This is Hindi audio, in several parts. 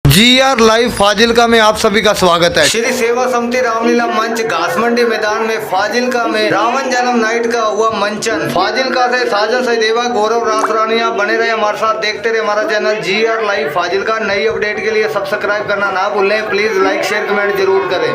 GR लाइव फाजिलका में आप सभी का स्वागत है। श्री सेवा समिति रामलीला मंच घासमंडी मैदान में फाजिलका में रावण जन्म नाइट का हुआ मंचन। फाजिलका से साजन सचदेवा गौरव रासरानिया बने रहे हमारे साथ, देखते रहे हमारा चैनल GR लाइव फाजिलका। नई अपडेट के लिए सब्सक्राइब करना ना भूलें। प्लीज लाइक शेयर कमेंट जरूर करें।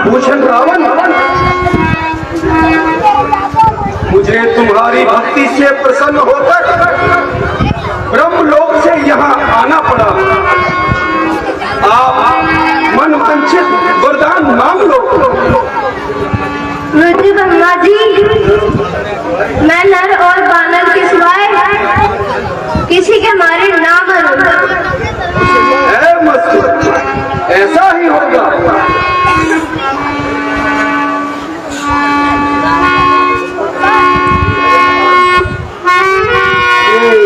भूषण रावण, मुझे तुम्हारी भक्ति से प्रसन्न होकर ब्रह्मलोक से यहाँ आना पड़ा। आप मन वांछित वरदान मांग लो। मुझे ब्रह्मा जी, मैं नर और बानर के सिवाय किसी के मारे ना मरूं। ऐसा ही होगा।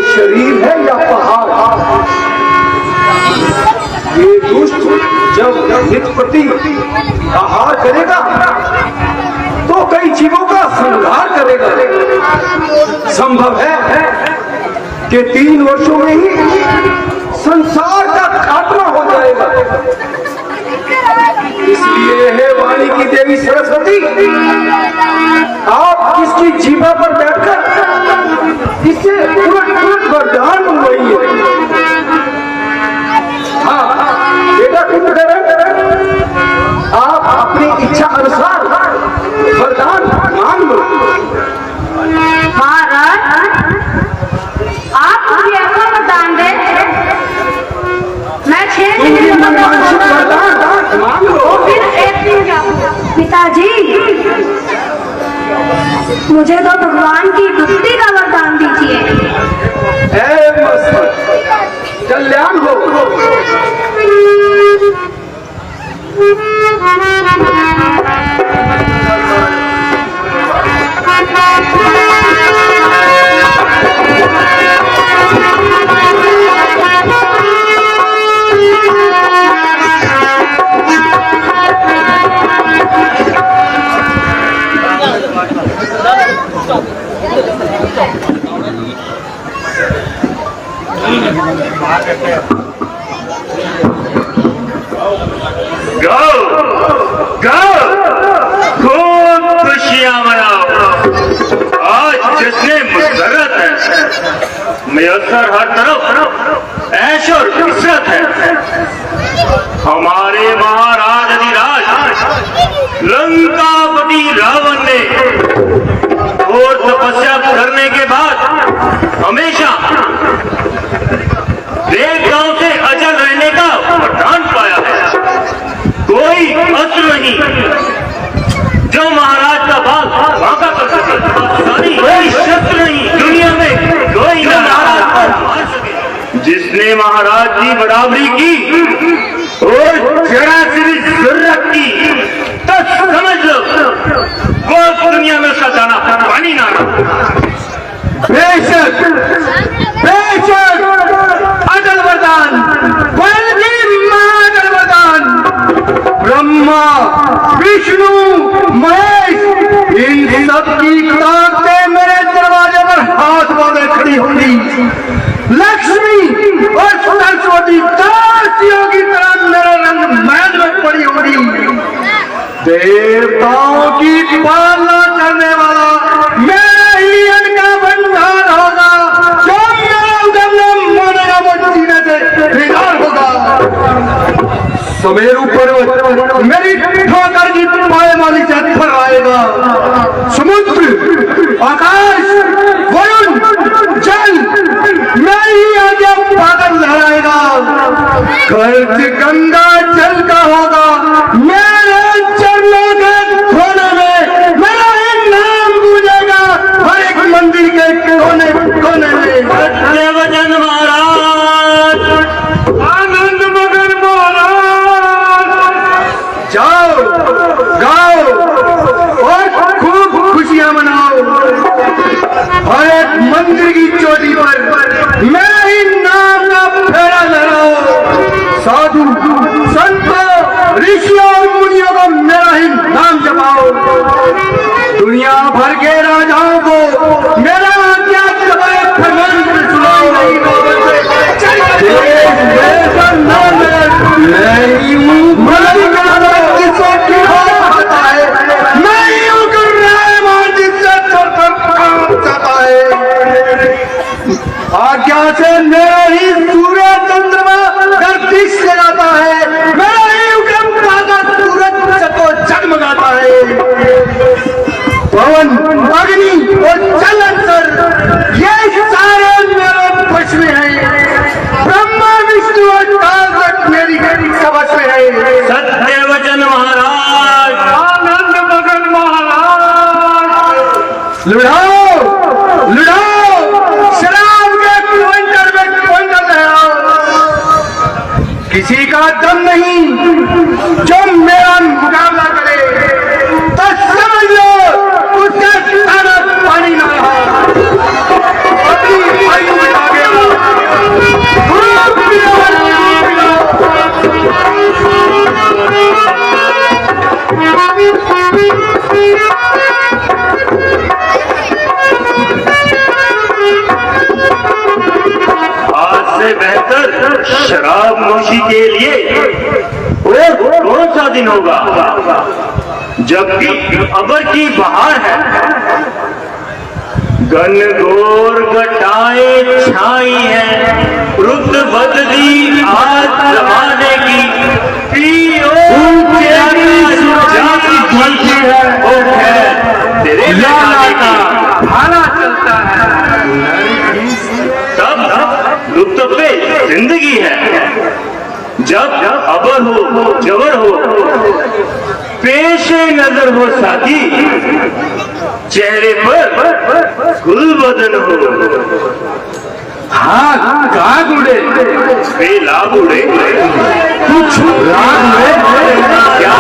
शरीर है या पहाड़, ये दुष्ट जब हितपति आहार करेगा तो कई जीवों का संहार करेगा। संभव है कि 3 वर्षों में ही संसार का खात्मा हो जाएगा। इसलिए है वाणी की देवी सरस्वती, आप इसकी जीवा पर बैठकर इससे तुरंत वरदान मंगवाइए। हाँ बेटा, कुछ करें, आप अपनी इच्छा अनुसार वरदान मांग लो। महाराज, आप मुझे ऐसा वरदान दे, मैं 6 दिन वरदान मांग लो। फिर 1 दिन का। पिताजी, मुझे तो भगवान की भक्ति का वरदान दीजिए। कल्याण हो। खूब खुशियां मनाओ। आज जिसने मुसरत है, मयसर हर तरफ ऐश और इज्जत है। हमारे महाराज अधिराज लंकापति रावण ने और तपस्या करने के बाद हमेशा एक गांव से अचल रहने का वरदान पाया है। कोई अस्त्र नहीं जो महाराज का बाल बांका कर सके, कोई शस्त्र नहीं दुनिया में कोई महाराज मार सके। जिसने महाराज की बराबरी की और जरा सी भी जरूरत की तो समझ लो वो दुनिया में उसका दाना पानी ना। बेशक बेशक अटल वरदान, महाअटल वरदान। ब्रह्मा, विष्णु, महेश, इन सब की ताकतें मेरे दरवाजे पर हाथ बांधे खड़ी होंगी। लक्ष्मी और सरस्वती दासियों की तरह मेरे रंग महल में पड़ी होगी। देवताओं की पालना करने वाला मेरा ही इनका भंडार होगा। जो मेरा उगमना मानेगा वो जीने से बेकार होगा। समेरु पर्वत मेरी ठोकर की पायमाली से थर आएगा। समुद्र, आकाश, वरुण, जल खर्च गंगा जल का होगा मेरे चरणों के कोने में, मेरा ही नाम गूंजेगा हर एक मंदिर के कोने कोने में। सत्यवचन महाराज, आनंद मगन महाराज, जाओ गाओ और खूब खुशियां मनाओ। हर एक मंदिर की चोटी पर मेरा ही नाम का फेरा लहराओ। साधु संतों ऋषियों और मुनियों को मेरा ही नाम जपाओ। दुनिया भर के राजाओं को मेरा क्या जबाए फरमान सुनाओ। आज्ञा से मेरा ही सूर्य चंद्रमा गर्दिश से जाता है, मेरा ही उगम ताजा सूरज को जगमगाता है। पवन अग्नि और जल अंतर ये सारे मेरे वश में हैं। ब्रह्मा विष्णु और काल तक मेरी कवच में है। सत्यवचन महाराज, आनंद मगन महाराज, लुढ़ाओ लुढ़ाओ शराब के क्विंटल में क्विंटल लहराओ। किसी का दम नहीं जो मेरा मुकाबला करे, तो समझ लो उसका खाना पानी ना रहा। अपनी आयु बढ़ा गया। खूब पियो, आज से बेहतर शराब नोशी के लिए वो कौन सा दिन होगा, जबकि अबर की बहार है। घनघोर घटाएं छाई है, रुत बदली आज जमाने की। पियो तेरे भाला चलता है। तब लुत्फ पे जिंदगी है। जब अबर हो जबर हो, पेशे नजर हो साथी, चेहरे पर गुल बदन हो। हाँ गाग उड़े बेलाग उड़े, कुछ राग उड़े, क्या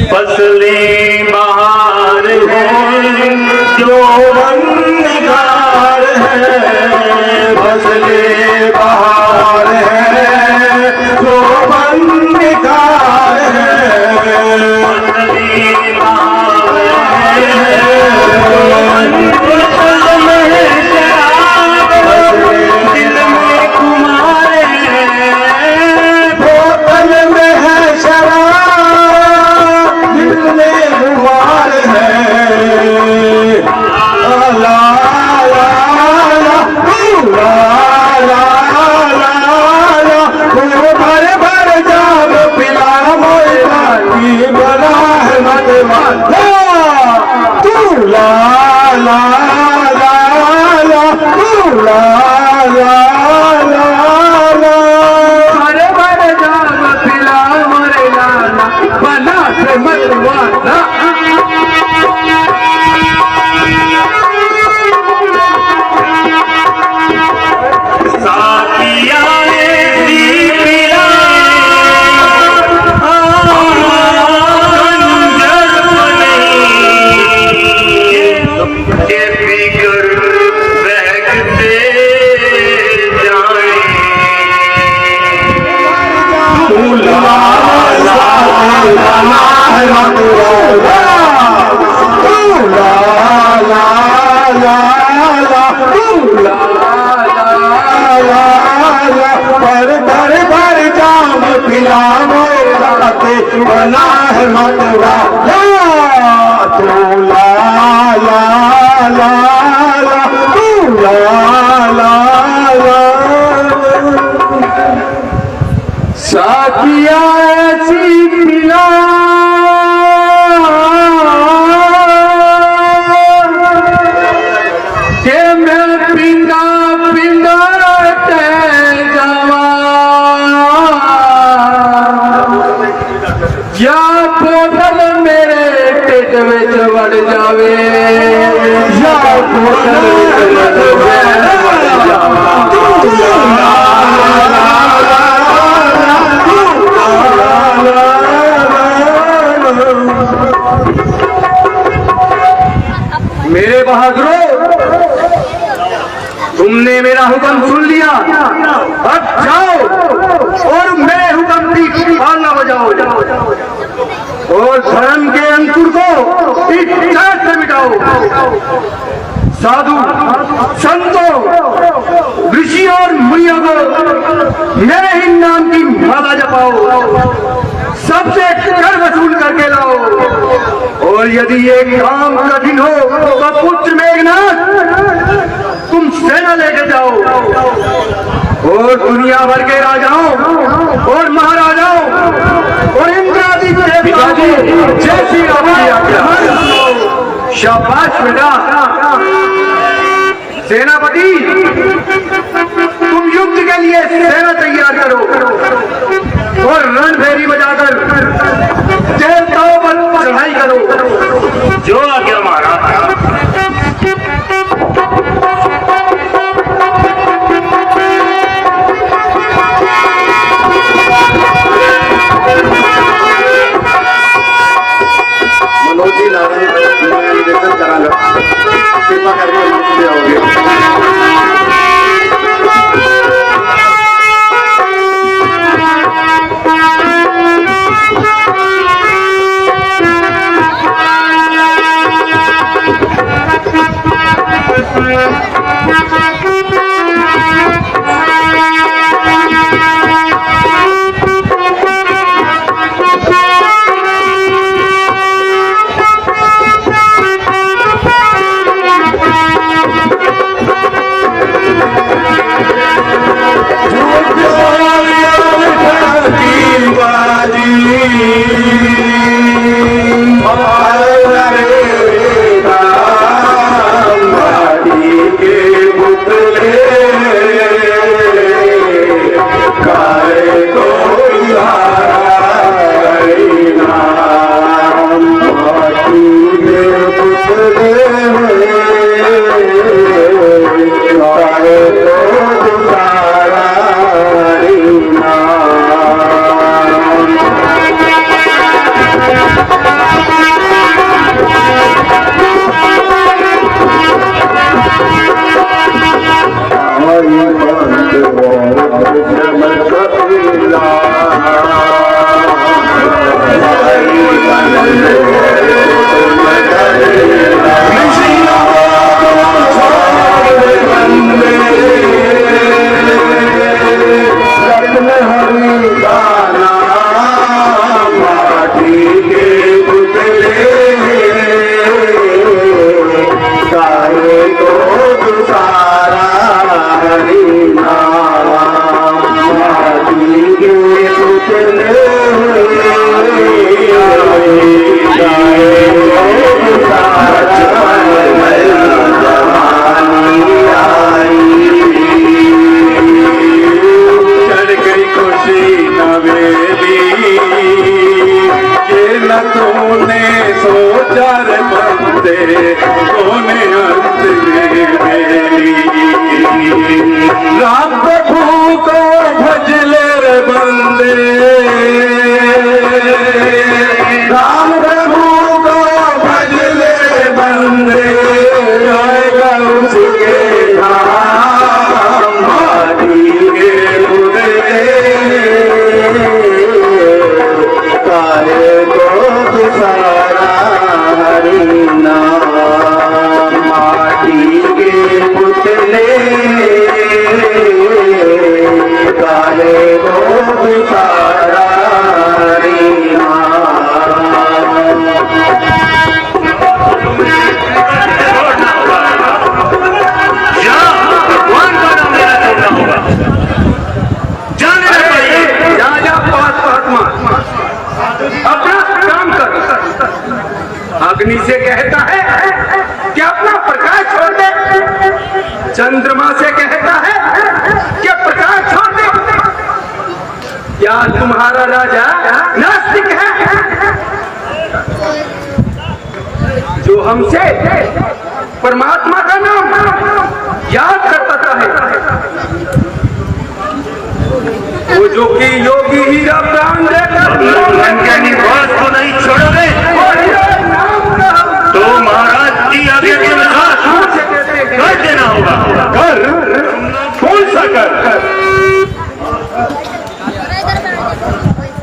फसलें बहार है जो निगार है, फसलें बहार है जो निगार है, फसलें बहार है दिल में कुमार है, बोतल में है शराब दिल में गुमार है। ला ला ला ला ला ला, भर भर जाम पिला मोला की बना है मतवाला। तू ला ला ला ला, तू ला ला ला ला, भर भर जाम पिला मोला बना है मतवाला। साथिया बना है मतवा। तू ला ला ला ला तू ला ला ला साथिया ऐसी पिला के मैं पिंडा पिंडा या बोतल मेरे टिट विच वड़ जावे या बोतल मेरे बहादुरों, तुमने मेरा हुक्म सुन लिया, अब जाओ और मेरे हुक्म की पालना बजाओ और धर्म के अंकुर को इस जात से मिटाओ। साधु संतों ऋषि और मुनियों को मेरे ही नाम की माला जपाओ, सबसे कर वसूल करके लाओ और यदि ये काम कठिन हो तो पुत्र मेघनाथ तुम सेना लेकर जाओ और दुनिया भर के राजाओं और महाराजाओं और इंद्रादि देवताओं को जय श्री राम की आज्ञा। शाबाश बेटा। सेनापति तुम युद्ध के लिए सेना तैयार करो और रणभेरी बजाकर देवताओं पर चढ़ाई करो। जो आज्ञा महाराज। मनोजी नारायण निवेदन करा लो, कृपा करके मंच में आओगे। राम प्रभु को भज ले रे बंदे, राम प्रभु को भज ले बंदे, जाएगा उसके धाम माटी के मुदे, काहे को सारा हरि नाम, माटी के पुतले काले को सारा अग्नि से कहता है कि अपना प्रकाश छोड़ दे, चंद्रमा से कहता है कि प्रकाश छोड़ दे। क्या तुम्हारा राजा नास्तिक है जो हमसे परमात्मा का नाम याद करता है? वो जो कि योगी हीरा प्राण उनके निवास को नहीं छोड़ोगे तो महाराज की आज्ञा के अनुसार कर देना होगा। कर? कौन सा कर?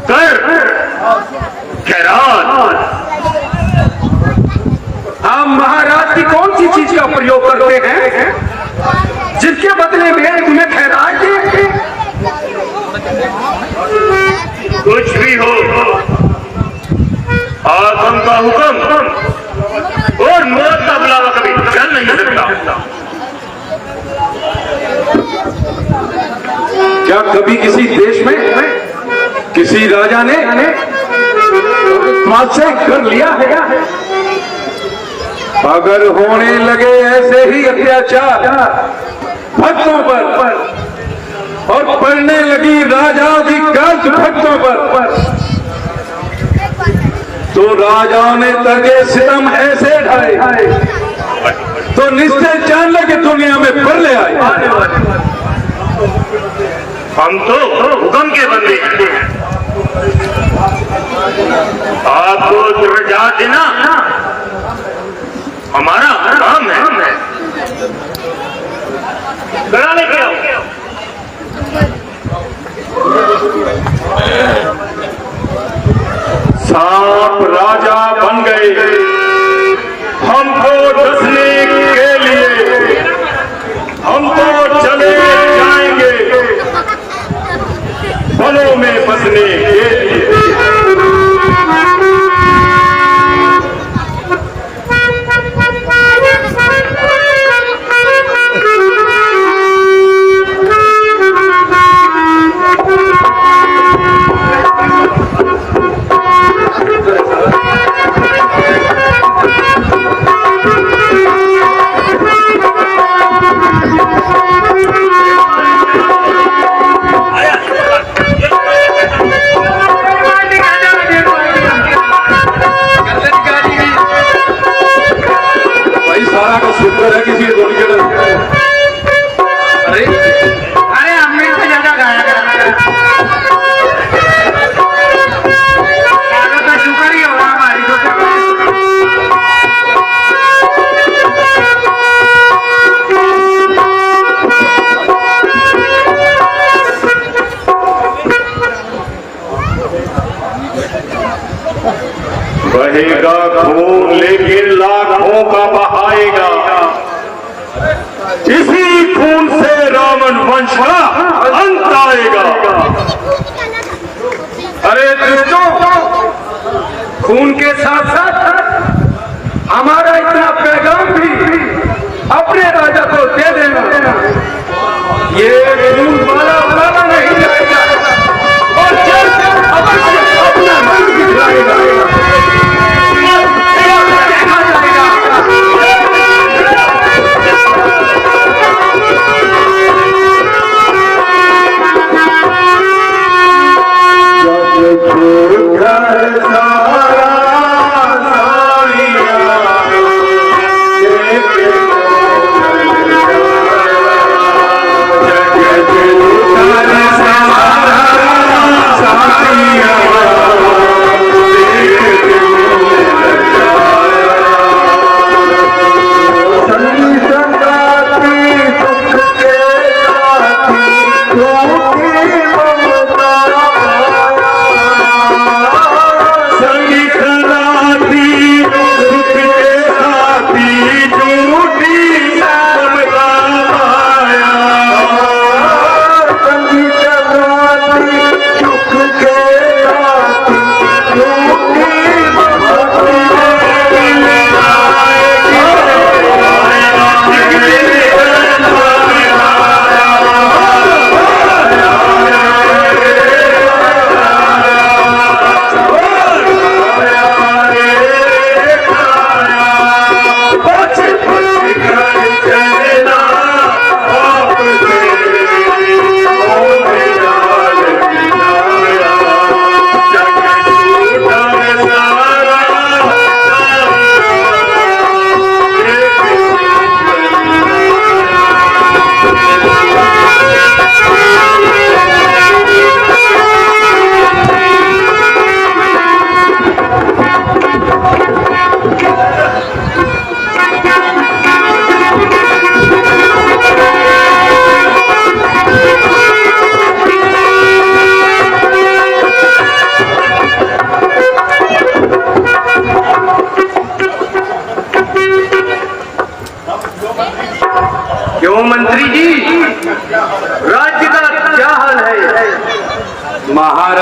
कर खैरात। आप महाराज की कौन सी चीज का प्रयोग करते हैं जिसके बदले में तुम्हें खैरात दे? कुछ भी हो, आगम का हुक्म और मौत का बुलावा कभी चल नहीं सकता। क्या कभी किसी देश में किसी राजा ने तुमसे कर लिया है? अगर होने लगे ऐसे ही अत्याचार भक्तों पर और पड़ने लगी राजाओं की कर्ज भक्तों पर, तो राजाओं ने तगे सितम ऐसे ढाए तो निश्चय जान लगे दुनिया में प्रलय आए। हम तो हुक्म के बंदे हैं, आपको दर्जा देना हमारा काम है। कराने के आओ। सांप राजा बन गए हमको डसने के लिए, हम तो चले जाएंगे वनों में बसने के लिए। सारा का शुक्र है किसी धोनी के अरे हमने से ज्यादा गाया का शुक्र ही होगा हमारी बहेगा खून लेकिन लाखों का बहाएगा, इसी खून से रावण वंश का अंत आएगा। अरे दोस्तों, खून के साथ साथ हमारा इतना पैगाम भी अपने राजा को दे देना। ये खून वाला वाला नहीं जाएगा और जल्द अवश्य अपना रंग दिखलाएगा।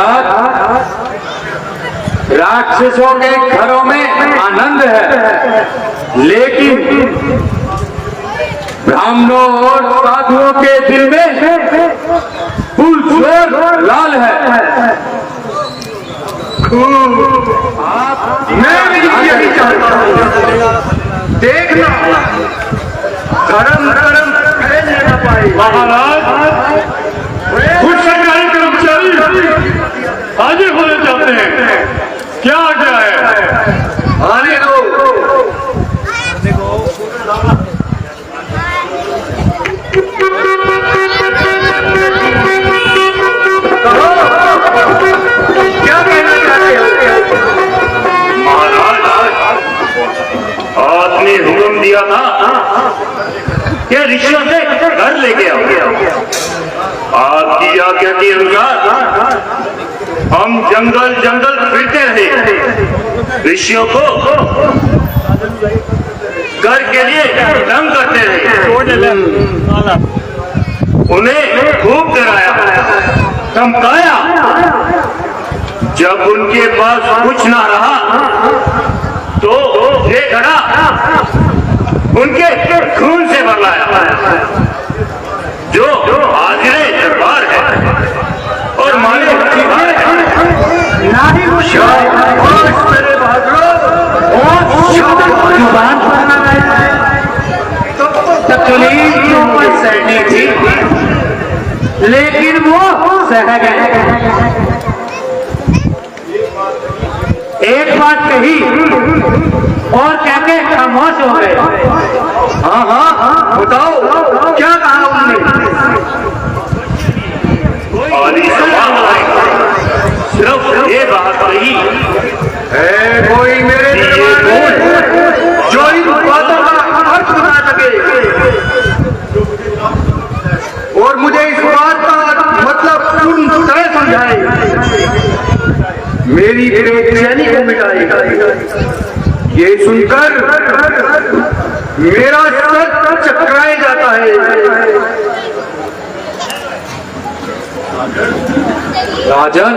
महाराज, राक्षसों के घरों में आनंद है, लेकिन ब्राह्मणों और साधुओं के दिल में पुरजोर लाल है। मैं यही चाहता हूँ, देखना धर्म धर्म फैल न पाए। महाराज, कुछ सरकारी कर्मचारी हाजिर होने चाहते हैं, क्या आज्ञा है? आने दो। क्या कहना चाहते हो? महाराज, आपने हुक्म दिया था कि ऋषियों से घर लेके आओ। आपकी आज्ञा के अनुसार हम जंगल जंगल फिरते रहे, ऋषियों को घर के लिए तंग करते रहे, उन्हें खूब डराया, धमकाया। जब उनके पास कुछ ना रहा तो ये घड़ा उनके खून से भरलाया, जो हाजिरे दरबार है और माने तकलीफ तो सहनी थी, लेकिन वो सह गए। एक बात कही और कहके खामोश हो गए। हाँ हाँ बताओ, क्या कहा उन्होंने? सिर्फ ये बात कही है कोई मेरे दरबार में जो इन बातों का अर्थ बता सके और मुझे इस बात का मतलब पूर्ण तरह समझाए, मेरी बेचैनी को मिटाए। ये सुनकर मेरा सर चकराए जाता है। राजन,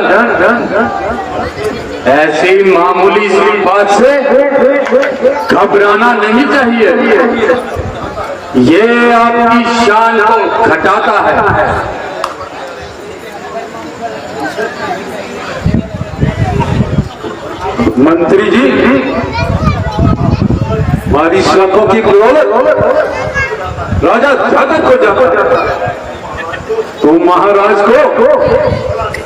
ऐसी मामूली सी बात से घबराना नहीं चाहिए, ये आपकी शान को घटाता है। मंत्री जी, हमारी शाखों की राजा जागत को जाता, तो महाराज को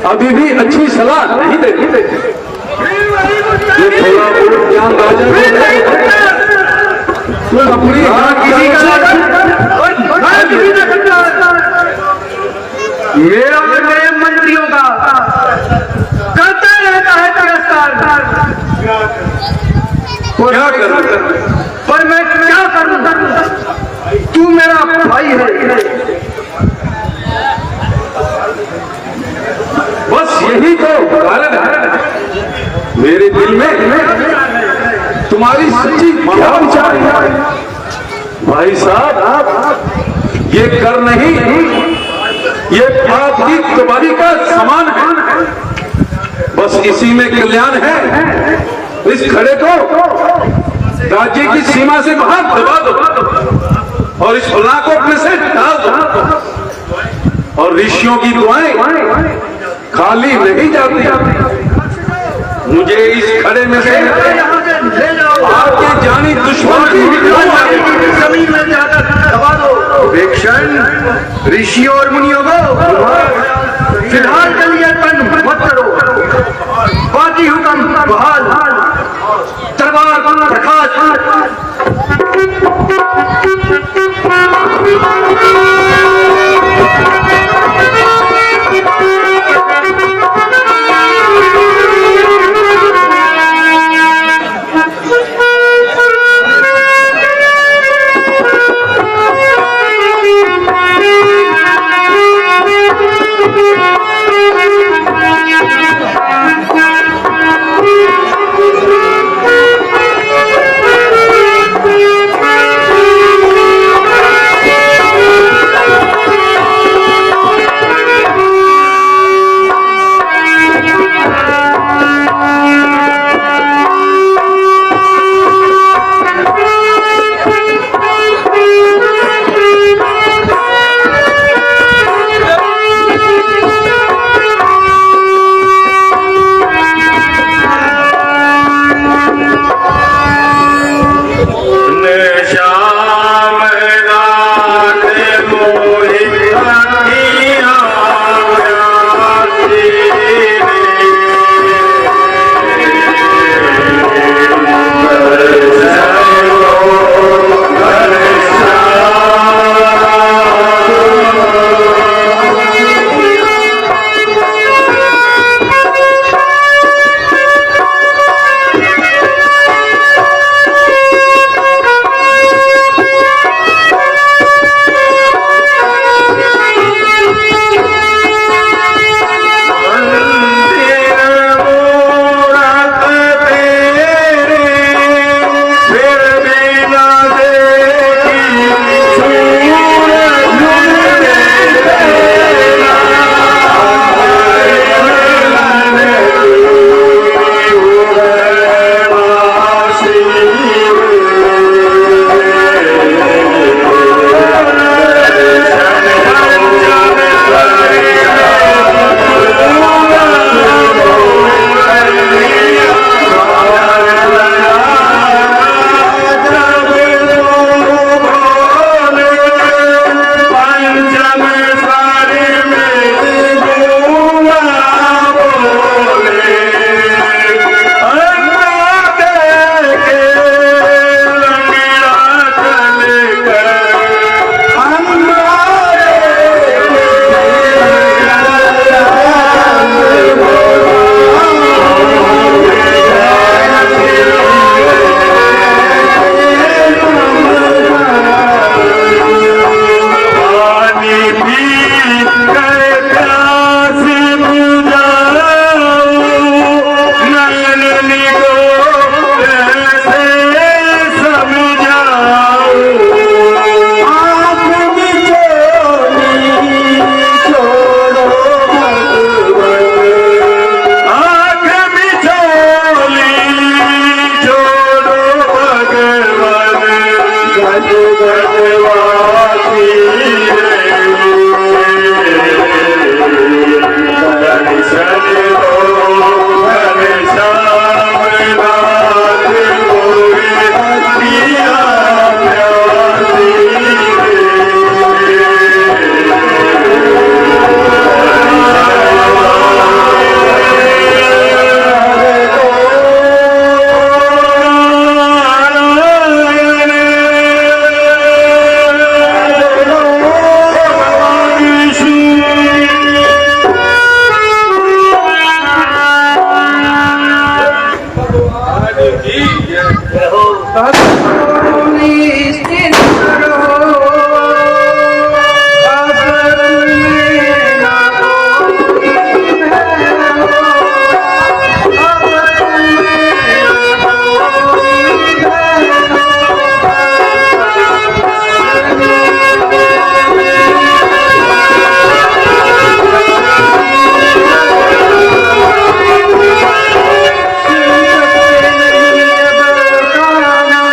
अभी भी अच्छी सलाह नहीं देती। ये थोड़ा बहुत ज्ञान राजा अपनी मेरा मेरे मंत्रियों का करता रहता है तिरस्कार। क्या करूं? पर मैं क्या करूं? तू मेरा भाई है, बस यही तो कारण है। मेरे दिल में तुम्हारी सच्ची क्या विचार है? भाई साहब, ये कर नहीं, ये आपकी तुम्हारी का समान है, बस इसी में कल्याण है। इस खड़े को राज्य की सीमा से बाहर दबा दो और इस फला को अपने से डाल दो, और ऋषियों की दुआएं खाली नहीं जाती। मुझे इस खड़े में से आपके जानी दुश्मन की जमीन में जाकर दबा दो। एक क्षण ऋषियों और मुनियों को फिलहाल के लिए तंग मत करो, बाकी हुक्म बहाल। तलवार प्रकाश। श्याम नाथ मोहि अखियाँ प्यासी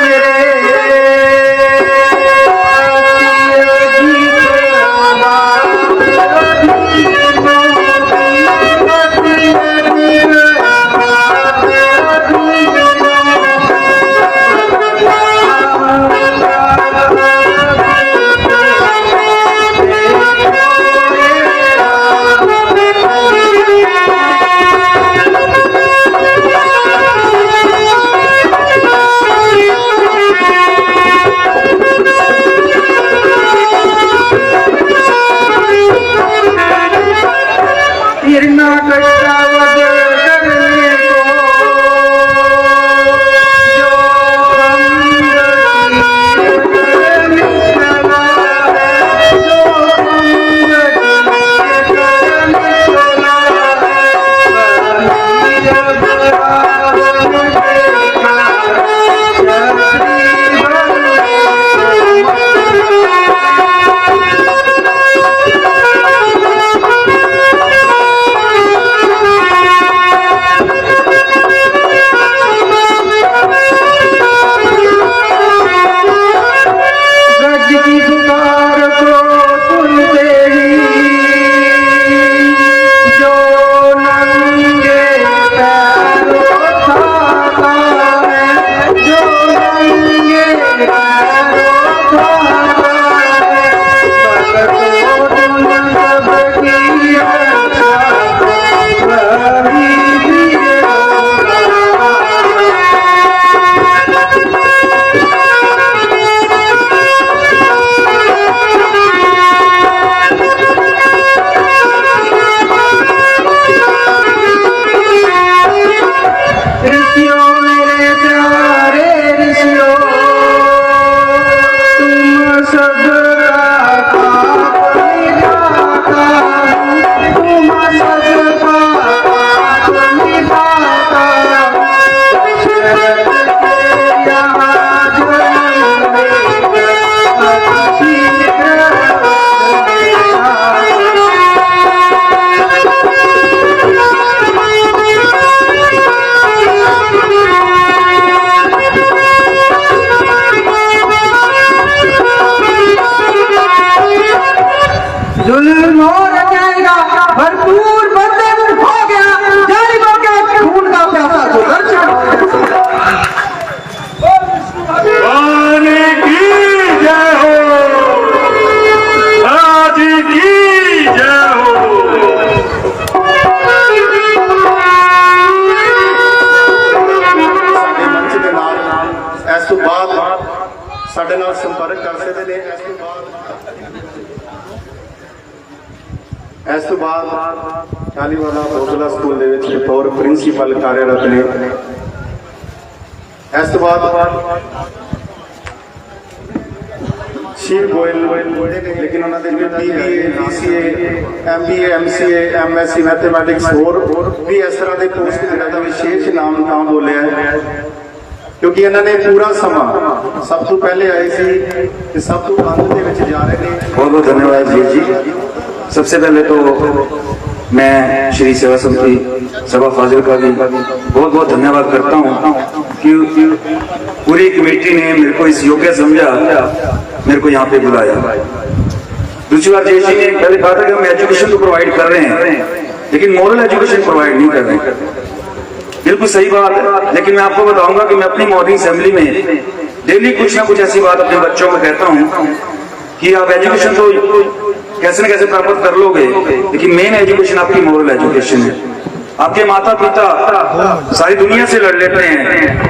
मेरे ਸਾਡੇ ਨਾਲ ਸੰਪਰਕ ਕਰ ਸਕਦੇ ਨੇ। ਇਸ ਤੋਂ ਬਾਅਦ ਟਾਲੀਵਾਲਾ ਬੋਗਲਾ ਸਕੂਲ ਦੇ ਵਿੱਚ ਬਤੌਰ ਪ੍ਰਿੰਸੀਪਲ ਕਾਰਜਰਤ ਨੇ। ਇਸ ਤੋਂ ਬਾਅਦ ਸ਼ਿਵ ਗੋਇਲ ਲੇਕਿਨ ਉਹਨਾਂ ਦੇ ਵਿੱਚ BBA BCA MBA MCA MSc mathematics ਹੋਰ ਵੀ ਇਸ ਤਰ੍ਹਾਂ ਦੇ ਪੋਸਟ ਜਿਹੜਾ ਦਾ ਵਿਸ਼ੇਸ਼ ਨਾਮ ਤਾਂ ਬੋਲਿਆ ਹੈ क्योंकि इन्होंने पूरा समा सब तो पहले आए थे कि सब तो अंत के विच जा रहे हैं। बहुत बहुत धन्यवाद जी। सबसे पहले तो मैं श्री सेवा समिति सभा फाजिलका का बहुत बहुत धन्यवाद करता हूँ कि पूरी कमेटी ने मेरे को इस योग्य समझा, मेरे को यहाँ पे बुलाया। दूसरी बात जय जी ने पहले कहा था कि हम एजुकेशन तो प्रोवाइड कर रहे हैं लेकिन मॉरल एजुकेशन प्रोवाइड नहीं कर रहे। बिल्कुल सही बात है, लेकिन मैं आपको बताऊंगा कि मैं अपनी मॉर्निंग असेंबली में डेली कुछ ना कुछ ऐसी बात अपने बच्चों को कहता हूं कि आप एजुकेशन तो कैसे न कैसे प्राप्त कर लोगे, लेकिन मेन एजुकेशन आपकी मॉरल एजुकेशन है। आपके माता पिता सारी दुनिया से लड़ लेते हैं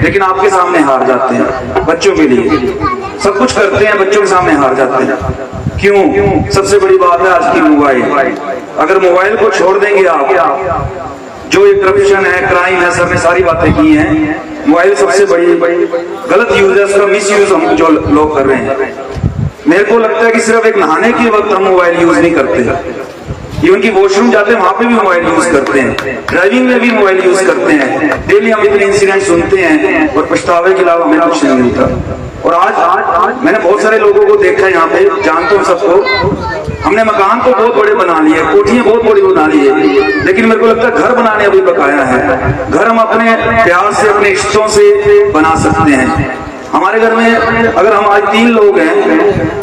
लेकिन आपके सामने हार जाते हैं। बच्चों के लिए सब कुछ करते हैं, बच्चों के सामने हार जाते हैं। क्यों? सबसे बड़ी बात है आज की मोबाइल। अगर मोबाइल को छोड़ देंगे आप, जो ये करप्शन है, क्राइम है, सब ने सारी बातें की हैं। मोबाइल सबसे बड़ी गलत यूज है, उसका मिस यूज हम जो लोग कर रहे हैं। मेरे को लगता है कि सिर्फ एक नहाने के वक्त हम मोबाइल यूज नहीं करते, इवन की वॉशरूम जाते हैं वहां पे भी मोबाइल यूज करते हैं, ड्राइविंग में भी मोबाइल यूज करते हैं। डेली हम इतने इंसिडेंट सुनते हैं और पछतावे के अलावा हमें कुछ नहीं मिलता। और आज मैंने बहुत सारे लोगों को देखा यहाँ पे, जानता हूँ सबको। हमने मकान तो बहुत बड़े बना लिए, कोठियां बहुत बड़ी बना ली है, लेकिन मेरे को लगता है घर बनाने अभी बकाया है। घर हम अपने प्यार से, अपने इष्टों से बना सकते हैं। हमारे घर में अगर हम आज 3 लोग हैं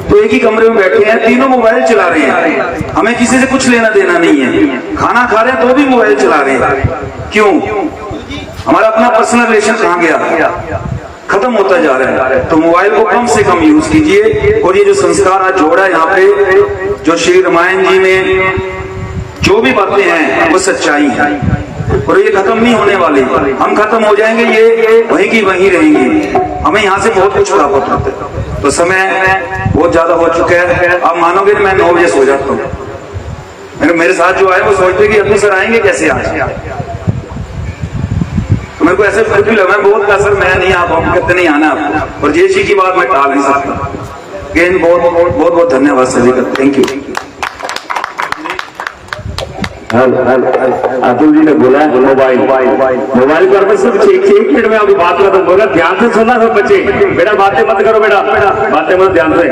तो एक ही कमरे में बैठे हैं, तीनों मोबाइल चला रहे हैं। हमें किसी से कुछ लेना देना नहीं है, खाना खा रहे हैं तो भी मोबाइल चला रहे हैं। क्यों? हमारा अपना पर्सनल रिलेशन कहाँ गया? खत्म होता जा रहा है। तो मोबाइल को कम से कम यूज कीजिए। और ये जो संस्कार आज जोड़ा है यहाँ पे, जो श्री रामायण जी में जो भी बातें हैं वो सच्चाई है और ये खत्म नहीं होने वाली। हम खत्म हो जाएंगे, ये वहीं की वहीं रहेंगी। हमें यहाँ से बहुत कुछ प्राप्त होता है। तो समय बहुत ज्यादा हो चुका है। आप मानोगे मैं 9 बजे सो जाता हूँ। मेरे साथ जो आए वो सोचते कि अभी सर आएंगे कैसे आज। तो मेरे को ऐसे खुद भी लगा बहुत का सर मैं नहीं आ पाऊंगा, कहते नहीं आना आपको। और जयश्री की बात मैं टाल नहीं सकता। अगेन बहुत बहुत धन्यवाद सभी का। Thank you. अतुल जी ने बोला मोबाइल पर बस एक मिनट में अभी बात करता हूँ। बोला ध्यान से सुनना सब बच्चे, बेटा बातें मत करो, बेटा बातें मत, ध्यान से।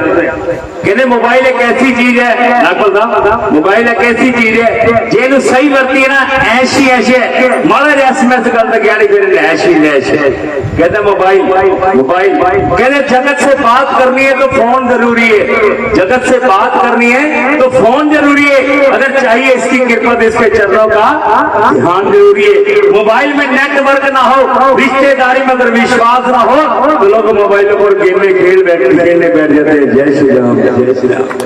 कहने मोबाइल एक ऐसी चीज है, नागपाल साहब, मोबाइल एक ऐसी चीज है जेनु सही बरती है ना, ऐसी ऐसे मारा SMS करता क्या नहीं, फिर ऐसी कहते मोबाइल कहते जगत से बात करनी है तो फोन जरूरी है, जगत से बात करनी है तो फोन जरूरी है। अगर चाहिए इसकी कृपा, इसके चरणों का ध्यान जरूरी है। मोबाइल में नेटवर्क ना हो, रिश्तेदारी में अगर विश्वास ना हो तो लोग मोबाइल पर खेलने बैठ जाते हैं। जय श्री राम, जय श्री राम।